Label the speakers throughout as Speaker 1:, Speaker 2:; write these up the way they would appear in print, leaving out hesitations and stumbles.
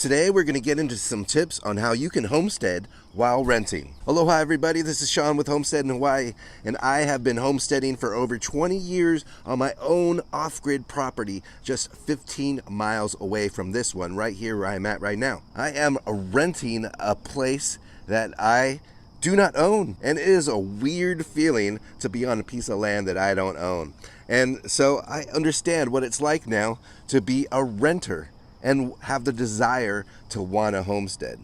Speaker 1: Today we're going to get into some tips on how you can homestead while renting. Aloha everybody, this is Sean with Homestead in Hawaii, and I have been homesteading for over 20 years on my own off-grid property just 15 miles away from this one right here where I'm at right now. I am renting a place that I do not own, and it is a weird feeling to be on a piece of land that I don't own. And so I understand what it's like now to be a renter and have the desire to want a homestead,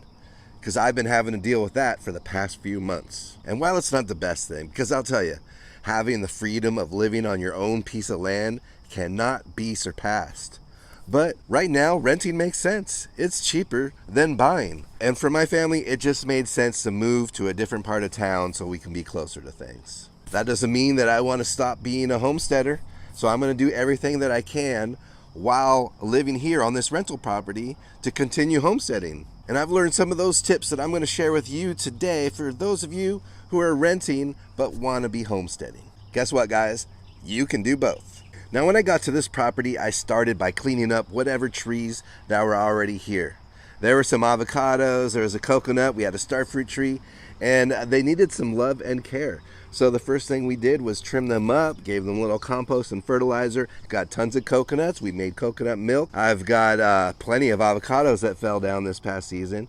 Speaker 1: because I've been having to deal with that for the past few months. And while it's not the best thing, because I'll tell you, having the freedom of living on your own piece of land cannot be surpassed. But right now, renting makes sense. It's cheaper than buying. And for my family, it just made sense to move to a different part of town so we can be closer to things. That doesn't mean that I want to stop being a homesteader, so I'm going to do everything that I can while living here on this rental property to continue homesteading. And I've learned some of those tips that I'm going to share with you today for those of you who are renting but want to be homesteading. Guess what, guys? You can do both. Now, when I got to this property, I started by cleaning up whatever trees that were already here. There were some avocados, there was a coconut, we had a starfruit tree, and they needed some love and care. So the first thing we did was trim them up, gave them a little compost and fertilizer. Got tons of coconuts. We made coconut milk. I've got plenty of avocados that fell down this past season.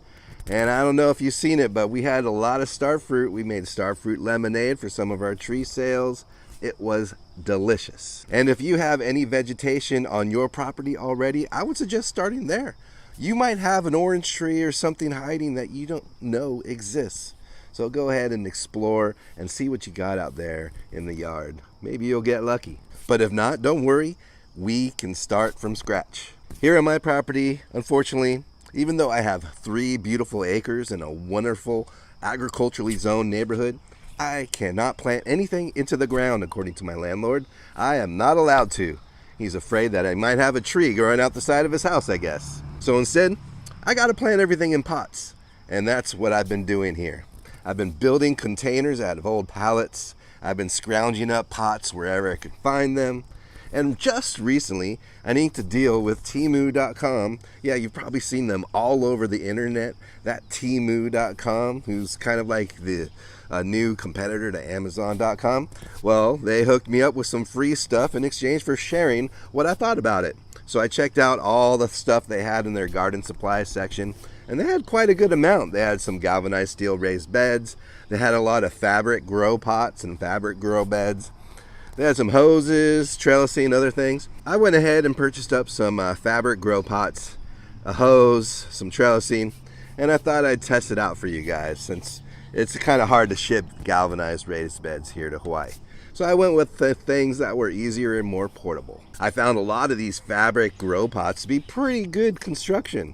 Speaker 1: And I don't know if you've seen it, but we had a lot of starfruit. We made starfruit lemonade for some of our tree sales. It was delicious. And if you have any vegetation on your property already, I would suggest starting there. You might have an orange tree or something hiding that you don't know exists. So go ahead and explore and see what you got out there in the yard. Maybe you'll get lucky. But if not, don't worry. We can start from scratch. Here on my property, unfortunately, even though I have 3 beautiful acres in a wonderful agriculturally zoned neighborhood, I cannot plant anything into the ground according to my landlord. I am not allowed to. He's afraid that I might have a tree growing out the side of his house, I guess. So instead, I got to plant everything in pots. And that's what I've been doing here. I've been building containers out of old pallets. I've been scrounging up pots wherever I could find them. And just recently, I need to deal with TEMU.com. Yeah, you've probably seen them all over the internet. That TEMU.com, who's kind of like the new competitor to Amazon.com. Well, they hooked me up with some free stuff in exchange for sharing what I thought about it. So I checked out all the stuff they had in their garden supply section. And they had quite a good amount. They had some galvanized steel raised beds. They had a lot of fabric grow pots and fabric grow beds. They had some hoses, trellising, and other things. I went ahead and purchased up some fabric grow pots, a hose, some trellising, and I thought I'd test it out for you guys since it's kind of hard to ship galvanized raised beds here to Hawaii. So I went with the things that were easier and more portable. I found a lot of these fabric grow pots to be pretty good construction.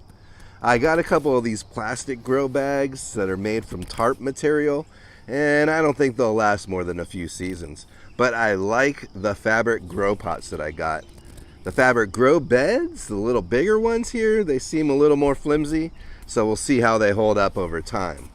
Speaker 1: I got a couple of these plastic grow bags that are made from tarp material, and I don't think they'll last more than a few seasons. But I like the fabric grow pots that I got. The fabric grow beds, the little bigger ones here, they seem a little more flimsy, so we'll see how they hold up over time.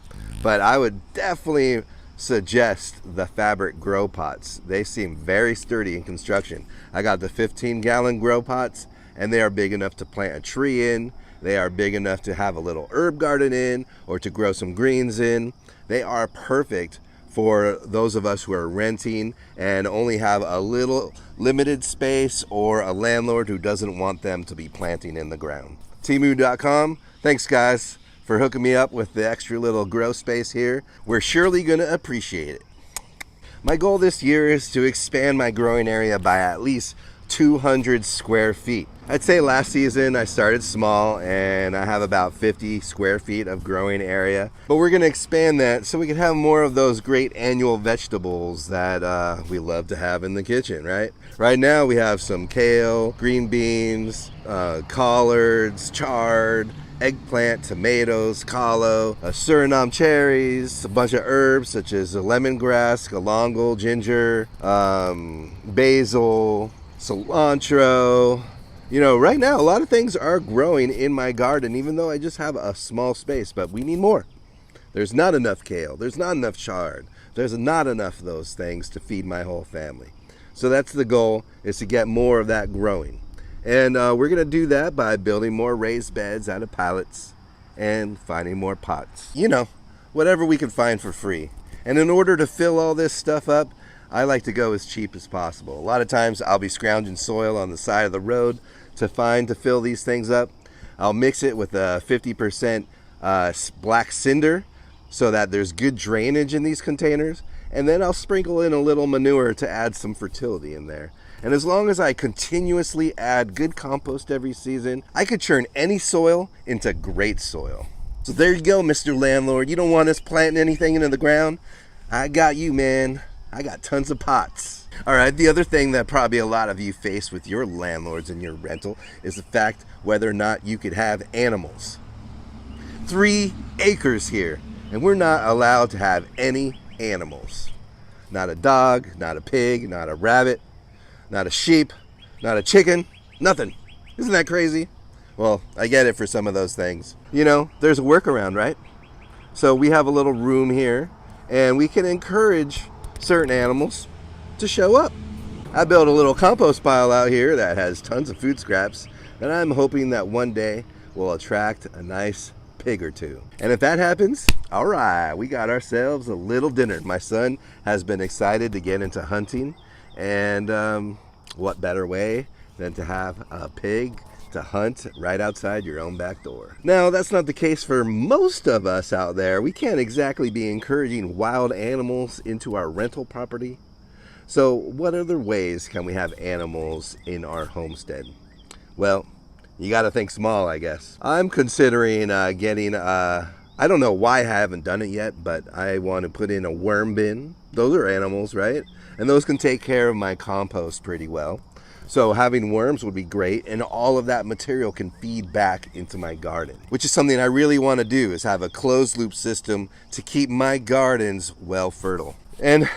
Speaker 1: But I would definitely suggest the fabric grow pots. They seem very sturdy in construction. I got the 15-gallon grow pots, and they are big enough to plant a tree in. They are big enough to have a little herb garden in or to grow some greens in. They are perfect for those of us who are renting and only have a little limited space or a landlord who doesn't want them to be planting in the ground. TEMU.com, thanks guys for hooking me up with the extra little grow space here. We're surely going to appreciate it. My goal this year is to expand my growing area by at least 200 square feet. I'd say last season I started small and I have about 50 square feet of growing area, but we're going to expand that so we can have more of those great annual vegetables that we love to have in the kitchen, right? Right now we have some kale, green beans, collards, chard, eggplant, tomatoes, kalo, Suriname cherries, a bunch of herbs such as lemongrass, galangal, ginger, basil, cilantro. You know, right now a lot of things are growing in my garden, even though I just have a small space, but we need more. There's not enough kale, there's not enough chard, there's not enough of those things to feed my whole family. So that's the goal, is to get more of that growing. And we're going to do that by building more raised beds out of pallets and finding more pots. You know, whatever we can find for free. And in order to fill all this stuff up, I like to go as cheap as possible. A lot of times I'll be scrounging soil on the side of the road to fill these things up. I'll mix it with a 50% black cinder so that there's good drainage in these containers. And then I'll sprinkle in a little manure to add some fertility in there. And as long as I continuously add good compost every season, I could turn any soil into great soil. So there you go, Mr. Landlord. You don't want us planting anything into the ground? I got you, man. I got tons of pots. All right, the other thing that probably a lot of you face with your landlords in your rental is the fact whether or not you could have animals. 3 acres here, and we're not allowed to have any animals. Not a dog, not a pig, not a rabbit, not a sheep, not a chicken, nothing. Isn't that crazy? Well, I get it for some of those things. You know, there's a workaround, right? So we have a little room here, and we can encourage certain animals to show up. I built a little compost pile out here that has tons of food scraps that I'm hoping that one day will attract a nice pig or two. And if that happens, all right, we got ourselves a little dinner. My son has been excited to get into hunting, and what better way than to have a pig to hunt right outside your own back door. Now, that's not the case for most of us out there. We can't exactly be encouraging wild animals into our rental property. So what other ways can we have animals in our homestead? Well, you got to think small, I guess. I'm considering getting, I don't know why I haven't done it yet, but I want to put in a worm bin. Those are animals, right? And those can take care of my compost pretty well. So having worms would be great, and all of that material can feed back into my garden, which is something I really want to do, is have a closed loop system to keep my gardens well fertile. And,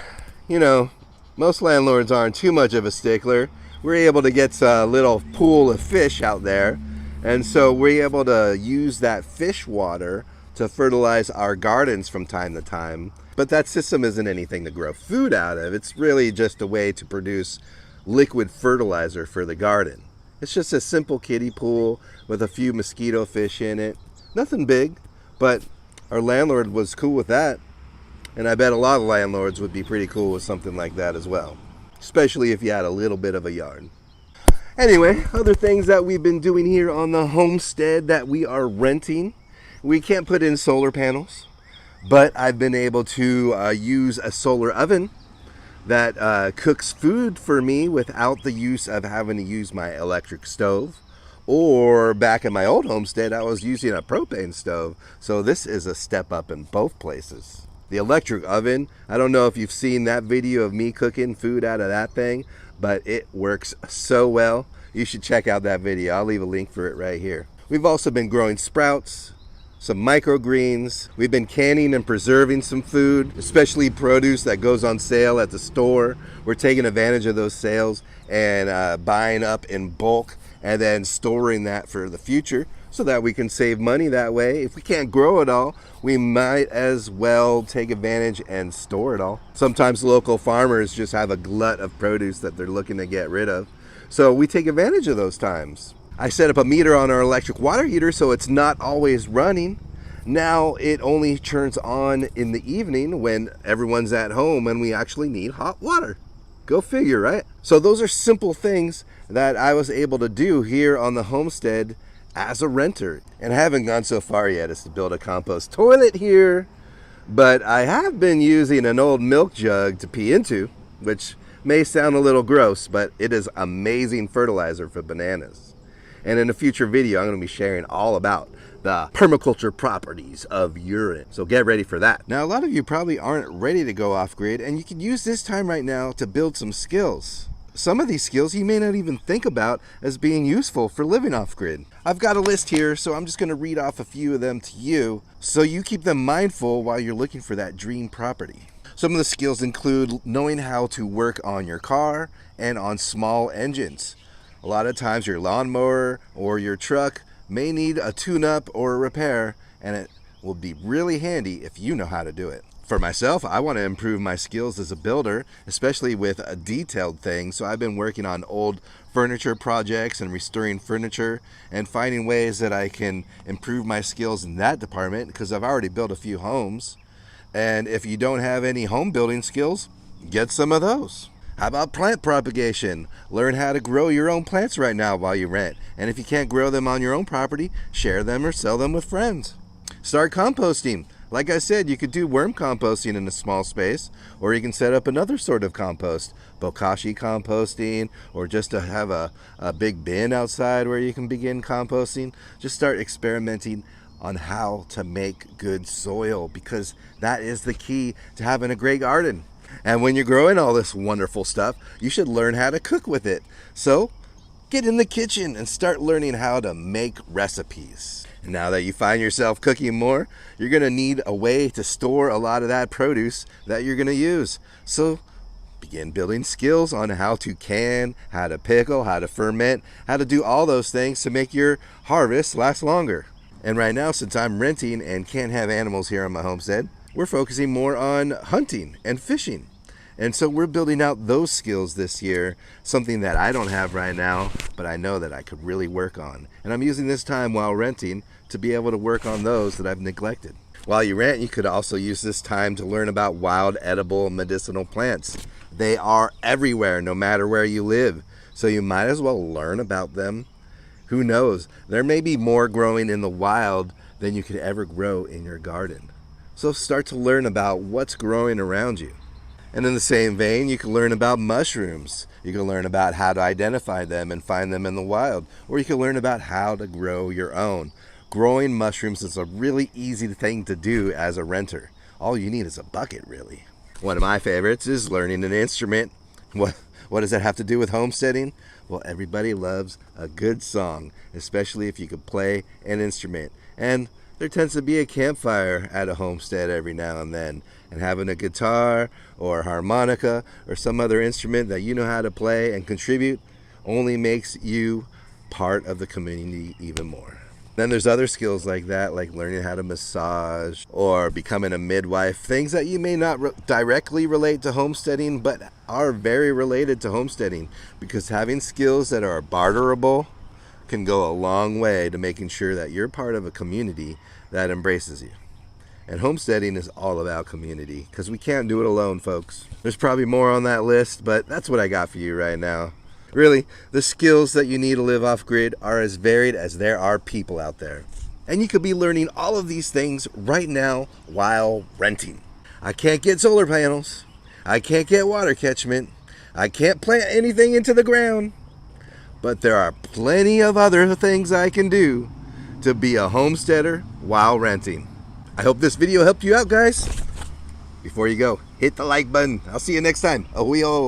Speaker 1: you know, most landlords aren't too much of a stickler. We're able to get a little pool of fish out there, and so we're able to use that fish water to fertilize our gardens from time to time. But that system isn't anything to grow food out of. It's really just a way to produce liquid fertilizer for the garden. It's just a simple kiddie pool with a few mosquito fish in it. Nothing big, but our landlord was cool with that. And I bet a lot of landlords would be pretty cool with something like that as well, especially if you had a little bit of a yard. Anyway, other things that we've been doing here on the homestead that we are renting. We can't put in solar panels, but I've been able to use a solar oven that cooks food for me without the use of having to use my electric stove. Or back in my old homestead, I was using a propane stove. So this is a step up in both places. The electric oven, I don't know if you've seen that video of me cooking food out of that thing, but it works so well. You should check out that video. I'll leave a link for it right here. We've also been growing sprouts, some microgreens. We've been canning and preserving some food, especially produce that goes on sale at the store. We're taking advantage of those sales and buying up in bulk and then storing that for the future so that we can save money that way. If we can't grow it all, we might as well take advantage and store it all. Sometimes local farmers just have a glut of produce that they're looking to get rid of. So we take advantage of those times. I set up a meter on our electric water heater so it's not always running. Now it only turns on in the evening when everyone's at home and we actually need hot water. Go figure, right? So those are simple things that I was able to do here on the homestead as a renter. And I haven't gone so far yet as to build a compost toilet here, but I have been using an old milk jug to pee into, which may sound a little gross, but it is amazing fertilizer for bananas. And in a future video, I'm going to be sharing all about the permaculture properties of urine. So get ready for that. Now, a lot of you probably aren't ready to go off-grid, and you can use this time right now to build some skills. Some of these skills you may not even think about as being useful for living off-grid. I've got a list here, so I'm just going to read off a few of them to you so you keep them mindful while you're looking for that dream property. Some of the skills include knowing how to work on your car and on small engines. A lot of times your lawnmower or your truck may need a tune-up or a repair, and it will be really handy if you know how to do it. For myself, I want to improve my skills as a builder, especially with a detailed things. So I've been working on old furniture projects and restoring furniture and finding ways that I can improve my skills in that department, because I've already built a few homes. And if you don't have any home building skills, get some of those. How about plant propagation? Learn how to grow your own plants right now while you rent. And if you can't grow them on your own property, share them or sell them with friends. Start composting. Like I said, you could do worm composting in a small space, or you can set up another sort of compost, bokashi composting, or just to have a big bin outside where you can begin composting. Just start experimenting on how to make good soil, because that is the key to having a great garden. And when you're growing all this wonderful stuff, you should learn how to cook with it. So get in the kitchen and start learning how to make recipes. Now that you find yourself cooking more, you're going to need a way to store a lot of that produce that you're going to use. So begin building skills on how to can, how to pickle, how to ferment, how to do all those things to make your harvest last longer. And right now, since I'm renting and can't have animals here on my homestead, we're focusing more on hunting and fishing. And so we're building out those skills this year, something that I don't have right now, but I know that I could really work on. And I'm using this time while renting to be able to work on those that I've neglected. While you rent, you could also use this time to learn about wild, edible, medicinal plants. They are everywhere, no matter where you live. So you might as well learn about them. Who knows? There may be more growing in the wild than you could ever grow in your garden. So start to learn about what's growing around you. And in the same vein, you can learn about mushrooms. You can learn about how to identify them and find them in the wild. Or you can learn about how to grow your own. Growing mushrooms is a really easy thing to do as a renter. All you need is a bucket, really. One of my favorites is learning an instrument. What does that have to do with homesteading? Well, everybody loves a good song, especially if you could play an instrument. And there tends to be a campfire at a homestead every now and then, and having a guitar or harmonica or some other instrument that you know how to play and contribute only makes you part of the community even more. Then there's other skills like that, like learning how to massage or becoming a midwife, things that you may not directly relate to homesteading, but are very related to homesteading, because having skills that are barterable can go a long way to making sure that you're part of a community that embraces you. And homesteading is all about community, because we can't do it alone, folks. There's probably more on that list, but that's what I got for you right now. Really, the skills that you need to live off-grid are as varied as there are people out there. And you could be learning all of these things right now while renting. I can't get solar panels. I can't get water catchment. I can't plant anything into the ground. But there are plenty of other things I can do to be a homesteader while renting. I hope this video helped you out, guys. Before you go, hit the like button. I'll see you next time. Ahui-o.